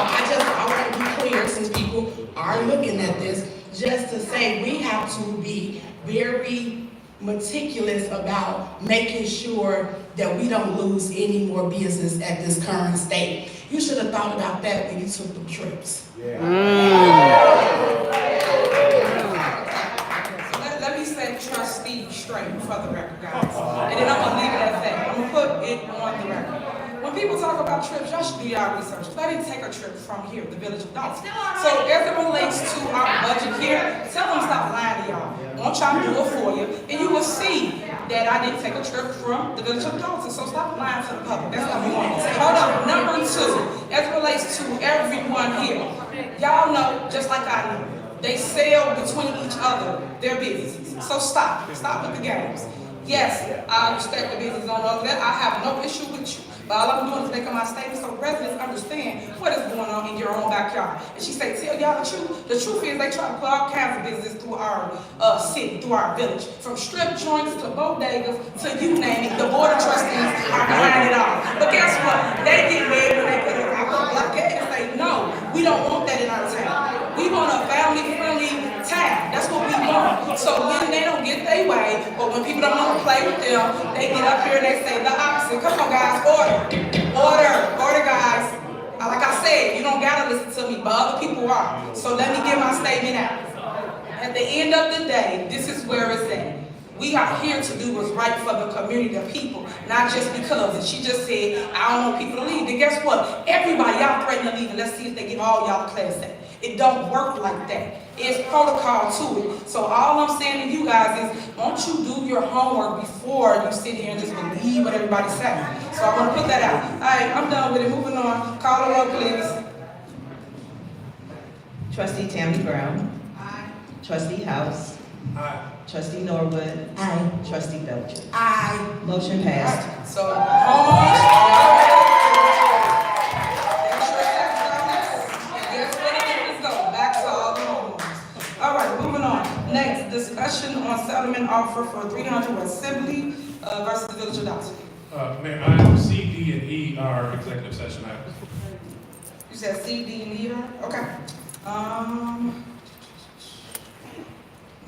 want to be clear since people are looking at this, just to say we have to be very meticulous about making sure that we don't lose any more business at this current state. You should have thought about that when you took the trips. Let me say trustee straight for the record, guys. And then I'm going to leave it at that. I'm going to put it on the record. When people talk about trips, y'all should do y'all research. I didn't take a trip from here, the village of Dolton. So as it relates to our budget here, tell them stop lying to y'all. Won't y'all do it for you, and you will see that I didn't take a trip from the village of Dolton. So stop lying to the public. That's number one. Hold on. Number two, as it relates to everyone here, y'all know, just like I know, they sell between each other their businesses. So stop with the games. Yes, I respect the business owner of that. I have no issue with you. But all I'm doing is making my statement so residents understand what is going on in your own backyard. And she said, tell y'all the truth. The truth is they try to put all kinds of businesses through our city, through our village. From strip joints to bodegas to you name it, the board of trustees are behind it all. But guess what? They get mad when they put it out like that and say, no, we don't want that in our town. We want a family-friendly town. That's what we want. So when they don't get their way, or when people don't want to play with them, they get up here and they say the opposite. Come on, guys, order, guys. Like I said, you don't gotta listen to me, but other people are. So let me get my statement out. At the end of the day, this is where it's at. We are here to do what's right for the community, the people, not just because. And she just said, I don't want people to leave. Then guess what? Everybody, y'all threaten to leave, and let's see if they give all y'all a Class A. It don't work like that. It's protocol to it. So all I'm saying to you guys is, won't you do your homework before you sit here and just believe what everybody's saying? So I want to put that out. All right, I'm done with it. Moving on. Call the roll, please. Trustee Tammy Brown. Aye. Trustee House. Aye. Trustee Norwood. Aye. Trustee Belcher. Aye. Motion passed. So homeowners, next, discussion on settlement offer for 300 West Sibley versus the Village of Dolton. Mayor, items C, D, and E are executive session items. You said C, D, and E are? Okay.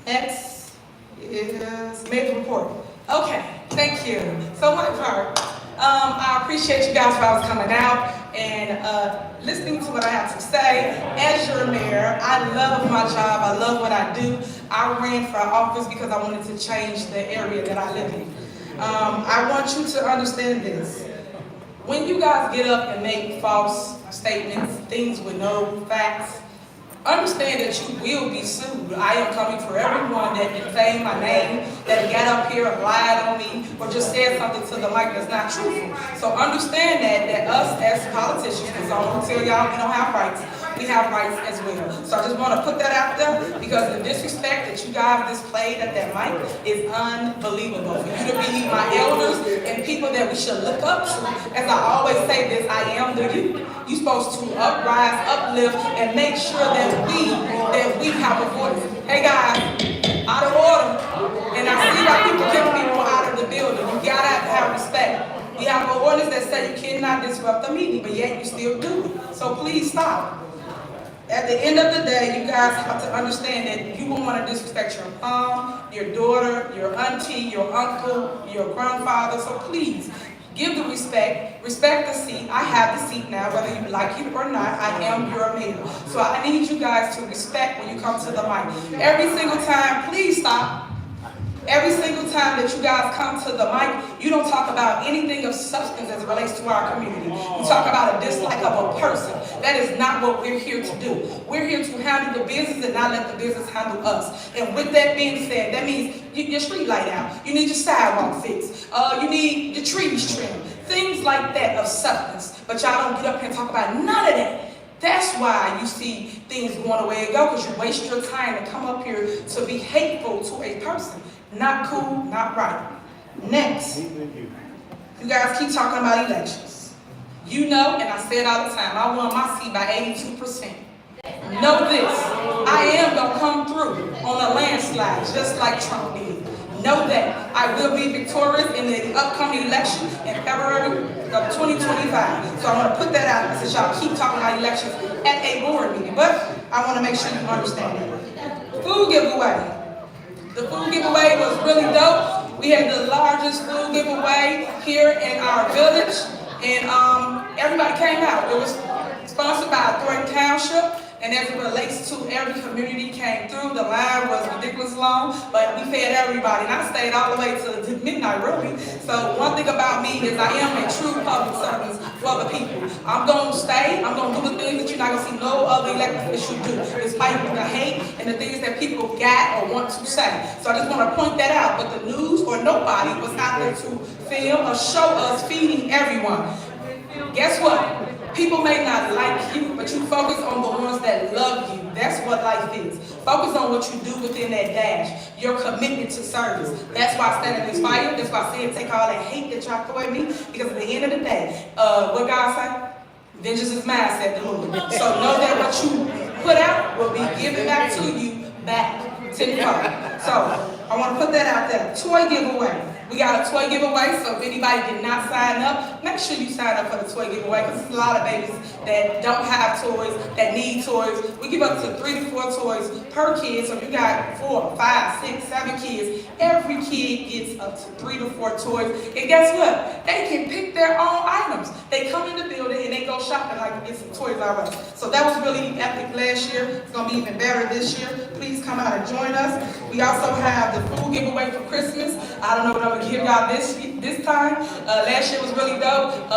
Next is made the report. Okay, thank you. you. So much part. I appreciate you guys for always coming out and listening to what I have to say. As your mayor, I love my job. I love what I do. I ran for office because I wanted to change the area that I live in. I want you to understand this. When you guys get up and make false statements, things with no facts, understand that you will be sued. I am coming for everyone that defamed my name, that got up here and lied on me, or just said something to the mic that's not truthful. So understand that us as politicians, because I want to tell y'all we don't have rights, we have rights as well. So I just want to put that out there because the disrespect that you guys displayed at that mic is unbelievable. For you to be my elders and people that we should look up to, as I always say this, I am the youth. You're supposed to uprise, uplift, and make sure that we have a voice. Hey guys, out of order. And I see why people kick people out of the building. You gotta have respect. We have an ordinance that says you cannot disrupt the meeting, but yet you still do it. So please stop. At the end of the day, you guys have to understand that you won't want to disrespect your mom, your daughter, your auntie, your uncle, your grandfather. So please, give the respect the seat. I have the seat now, whether you like it or not. I am your mayor. So I need you guys to respect when you come to the mic. Every single time, please stop. Every single time that you guys come to the mic, you don't talk about anything of substance as it relates to our community. You talk about a dislike of a person. That is not what we're here to do. We're here to handle the business and not let the business handle us. And with that being said, that means your street light out. You need your sidewalk fixed. You need your trees trimmed. Things like that of substance. But y'all don't get up here and talk about none of that. That's why you see things going the way it go, because you waste your time to come up here to be hateful to a person. Not cool, not right. Next, you guys keep talking about elections. You know, and I say it all the time, I won my seat by 82%. Know this, I am gonna come through on a landslide, just like Trump did. Know that I will be victorious in the upcoming election in February of 2025. So I want to put that out since y'all keep talking about elections at a board meeting. But I want to make sure you understand that. Food giveaway. The food giveaway was really dope. We had the largest food giveaway here in our village, and everybody came out. It was sponsored by Dolton Township. And as it relates to every community came through, the line was ridiculous long, but we fed everybody. And I stayed all the way to midnight, really. So one thing about me is I am a true public servant for the people. I'm going to stay. I'm going to do the things that you're not going to see no other elected official do, despite the hate and the things that people got or want to say. So I just want to point that out. But the news or nobody was out there to film or show us feeding everyone. Guess what? People may not like you, but you focus on the ones that love you. That's what life is. Focus on what you do within that dash. Your commitment to service. That's why I stand in this fire. That's why I said take all that hate that y'all throw at me. Because at the end of the day, what God say? Vengeance is mine, said the Lord. So know that what you put out will be given back to you back tenfold. So I want to put that out there. Toy giveaway. We got a toy giveaway, so if anybody did not sign up, make sure you sign up for the toy giveaway, because there's a lot of babies that don't have toys, that need toys. We give up to 3 to 4 toys per kid, so if you got 4, 5, 6, 7 kids, every kid gets up to 3 to 4 toys. And guess what? They can pick their own items. They come in the building and they go shopping like get some toys already. So that was really epic last year. It's going to be even better this year. Please come out and join us. We also have the food giveaway for Christmas. I don't know what I'm going to give y'all this time. Last year was really dope.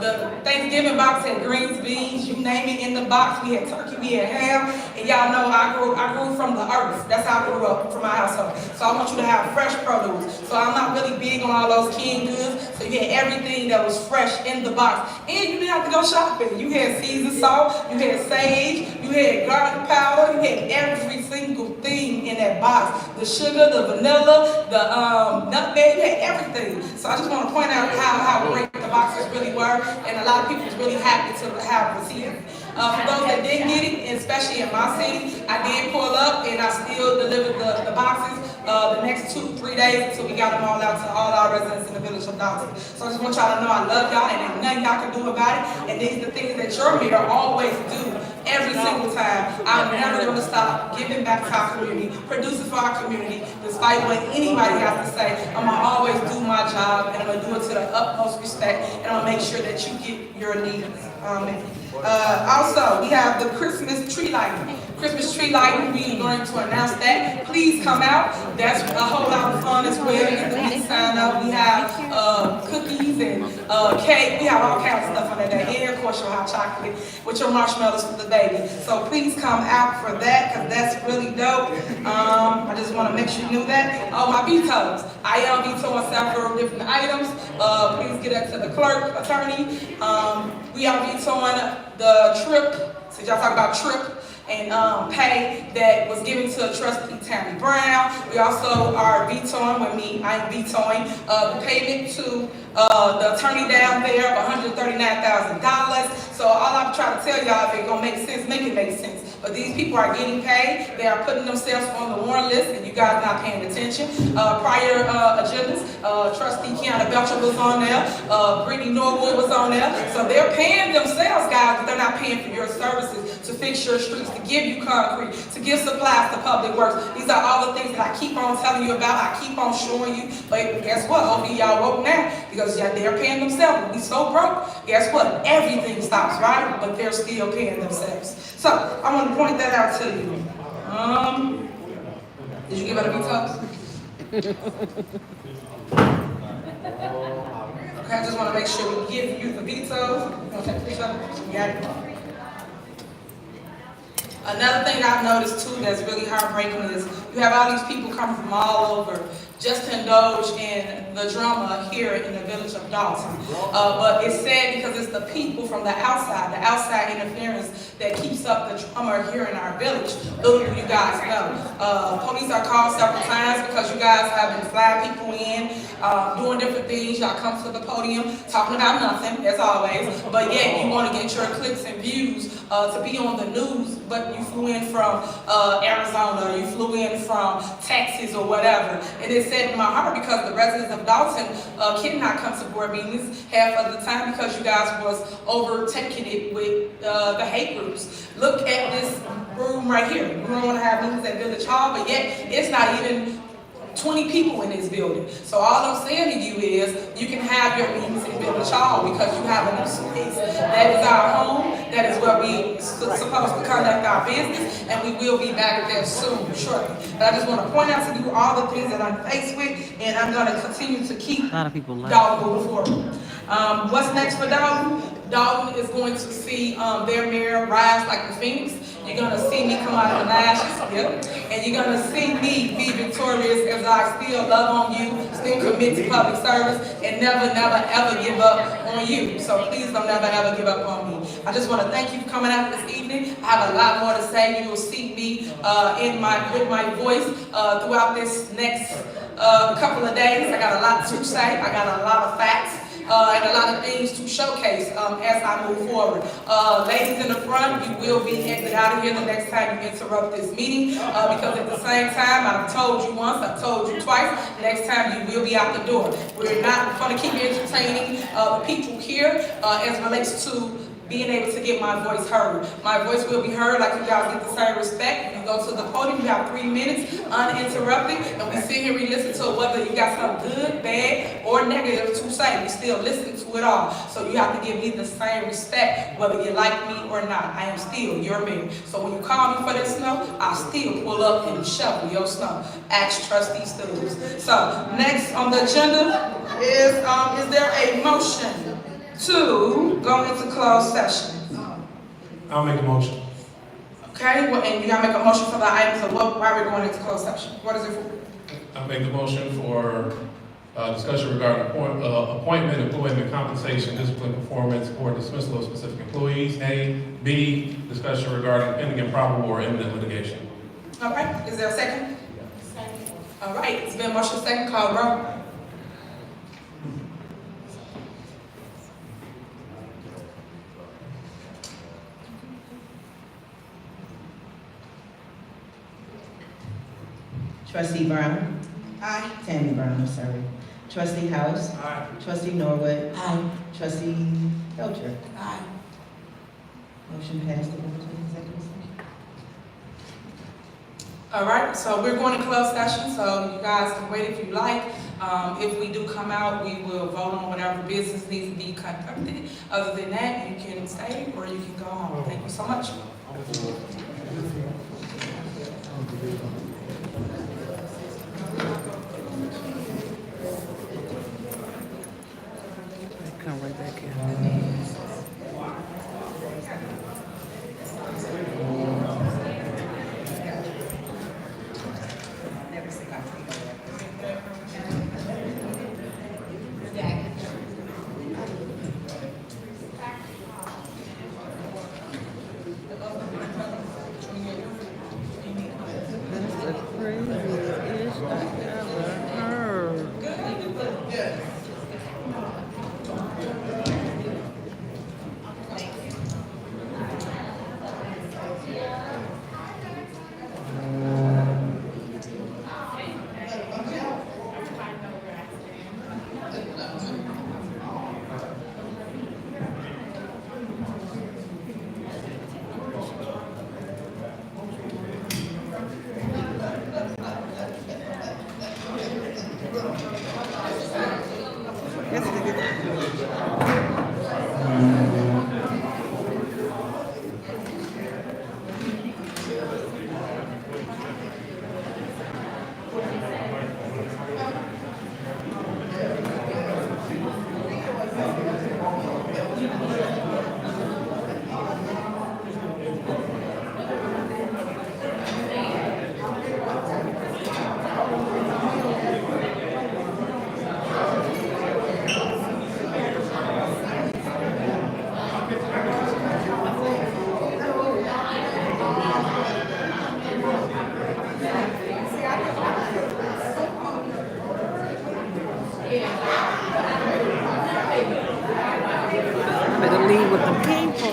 The Thanksgiving box had greens, beans, you name it in the box. We had turkey, we had ham. And y'all know I grew from the earth. That's how I grew up from my household. So I want you to have fresh produce. So I'm not really big on all those canned goods. So you had everything that was fresh in the box. And you didn't have to go shopping. You had seasoned salt, you had sage, you had garlic powder, you had every single thing in that box. The sugar, the vanilla, the nutmeg, you had everything. So I just want to point out how great the boxes really were, and a lot of people was really happy to have received it. For those that didn't get it, especially in my city, I did pull up and I still delivered the boxes the next 2-3 days until we got them all out to all our residents in the village of Dolton. So I just want y'all to know I love y'all and there's nothing y'all can do about it. And these are the things that your mayor always do every single time. I'm never gonna stop giving back to our community, producing for our community, despite what anybody has to say. I'm gonna always do my job, and I'm gonna do it to the utmost respect, and I'm gonna make sure that you get your needs. Also, we have the Christmas tree lighting. Christmas tree lighting, we're going to announce that. Please come out. That's a whole lot of fun as well. Get the people sign up. We have cookies and cake. We have all kinds of stuff on that day. And of course your hot chocolate with your marshmallows for the baby. So please come out for that because that's really dope. I just want to make sure you knew that. Oh, my vetoes. I am vetoing several different items. Please get up to the clerk, attorney. We are vetoing the trip. So y'all talk about trip and pay that was given to trustee Tammy Brown. We also are vetoing, with me, I am vetoing the payment to the attorney down there of $139,000. So all I'm trying to tell y'all, if it's gonna make sense, make it make sense. But these people are getting paid. They are putting themselves on the warrant list, and you guys not paying attention. Prior agendas, trustee Kiana Belcher was on there. Brittany Norwood was on there. So they're paying themselves, guys, but they're not paying for your services to fix your streets, to give you concrete, to give supplies to public works. These are all the things that I keep on telling you about. I keep on showing you. But guess what? Hopefully y'all woke now, because they're paying themselves. When we so broke, guess what? Everything stops, right? But they're still paying themselves. So I want to point that out to you. Did you give out a vetoes? Okay, I just want to make sure we give you the vetoes. Want to take a picture? You got it. Another thing I've noticed too that's really heartbreaking is you have all these people coming from all over just to indulge in the drama here in the village of Dolton. But it's sad because it's the people from the outside interference that keeps up the drama here in our village. Little do you guys know. Police are called several times because you guys have been flying people in, doing different things. Y'all come to the podium talking about nothing, as always, but yet you want to get your clicks and views to be on the news, but you flew in from Arizona, you flew in from Texas or whatever. And it's sad in my heart because the residents of Dolton cannot come to board meetings half of the time because you guys was overtaking it with the hate groups. Look at this room right here. We don't want to have meetings at Village Hall, but yet it's not even 20 people in this building. So all I'm saying to you is you can have your meetings in Village Hall because you have enough space. That is our home. That is where we supposed to conduct our business, and we will be back there soon, shortly. But I just want to point out to you all the things that I'm faced with, and I'm going to continue to keep Dolton moving forward. What's next for Dolton? Dolton is going to see their mayor rise like the phoenix. You're going to see me come out of the ashes, and you're going to see me be victorious as I still love on you, still commit to public service, and never, never, ever give up on you. So please don't never, ever give up on me. I just want to thank you for coming out this evening. I have a lot more to say. You will see me with my voice throughout this next couple of days. I got a lot to say. I got a lot of facts. And a lot of things to showcase as I move forward. Ladies in the front, you will be exit out of here the next time you interrupt this meeting because at the same time, I've told you once, I've told you twice, next time you will be out the door. We're not going to keep entertaining the people here as it relates to being able to get my voice heard. My voice will be heard like you guys get the same respect. You go to the podium, you have 3 minutes uninterrupted, and we sit here and we listen to whether you got something good, bad, or negative to say. We still listen to it all. So you have to give me the same respect whether you like me or not. I am still your mayor. So when you call me for that snow, I'll still pull up and shovel your snow. Ask trustee Stubbs. So next on the agenda is there a motion to go into closed session? I'll make a motion. Okay, well, and you gotta make a motion for the items of why we're going into closed session. What is it for? I'll make the motion for discussion regarding appointment, employment, compensation, discipline, performance, or dismissal of specific employees. A. B. Discussion regarding pending and probable or imminent litigation. All right, is there a second? Second. All right, it's been motion second, call roll. Trustee Brown? Aye. Tammy Brown, I'm sorry. Trustee House? Aye. Trustee Norwood? Aye. Trustee Belcher? Aye. Motion passed to go to executive All right, so we're going to close session, so you guys can wait if you like. If we do come out, we will vote on whatever business needs to be conducted. Other than that, you can stay or you can go home. Thank you so much. Come right back in. That's the craziest I ever heard. Yes, it better leave with the people.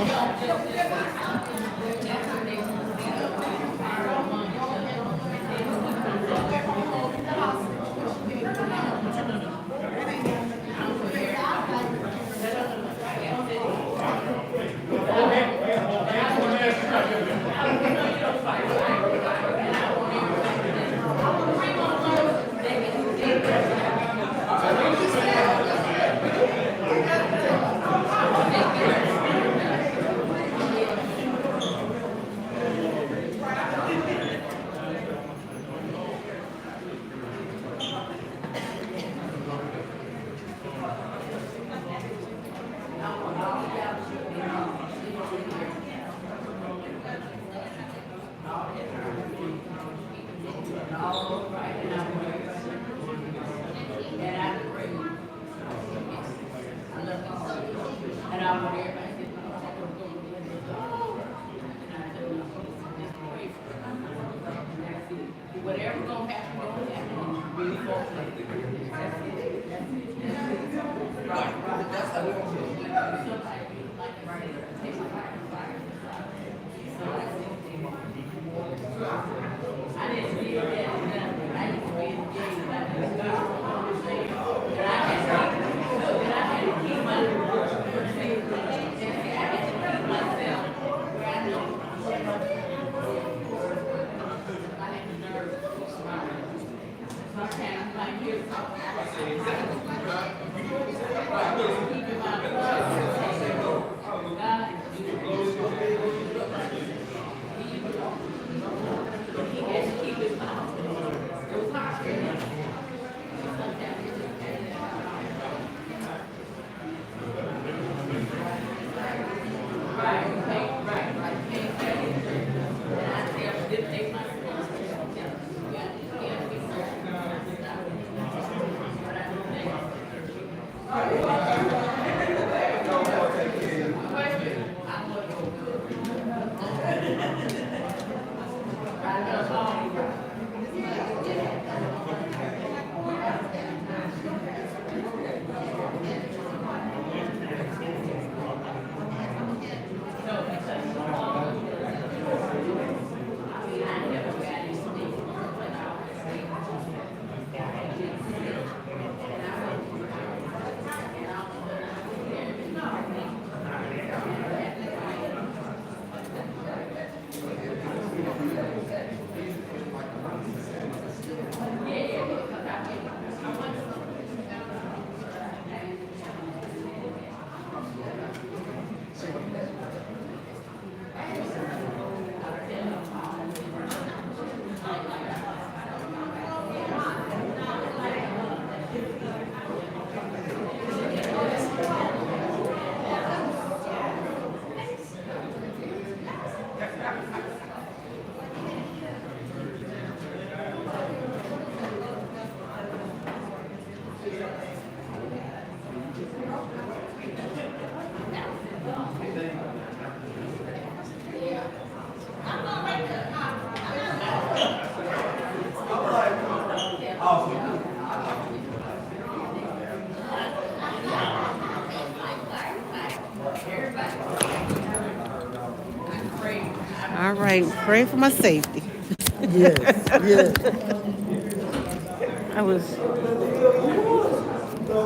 Whatever gonna happen, gonna happen. Really focus. Right, that's how we're gonna do it. I didn't see that. I used to be in jail. I didn't know. But I had to keep my myself where I know. I had the nerve to keep smiling. Sometimes like here, keeping my he has to keep his mouth. It was hard for him. All right, pray for my safety. Yes, yes. I was